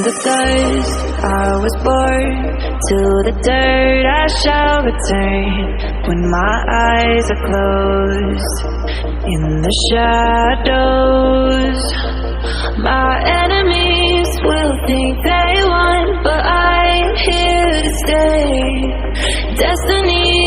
the dust I was born, to the dirt I shall return. When my eyes are closed, in the shadows, my enemies will think they won, but I'm here to stay. Destiny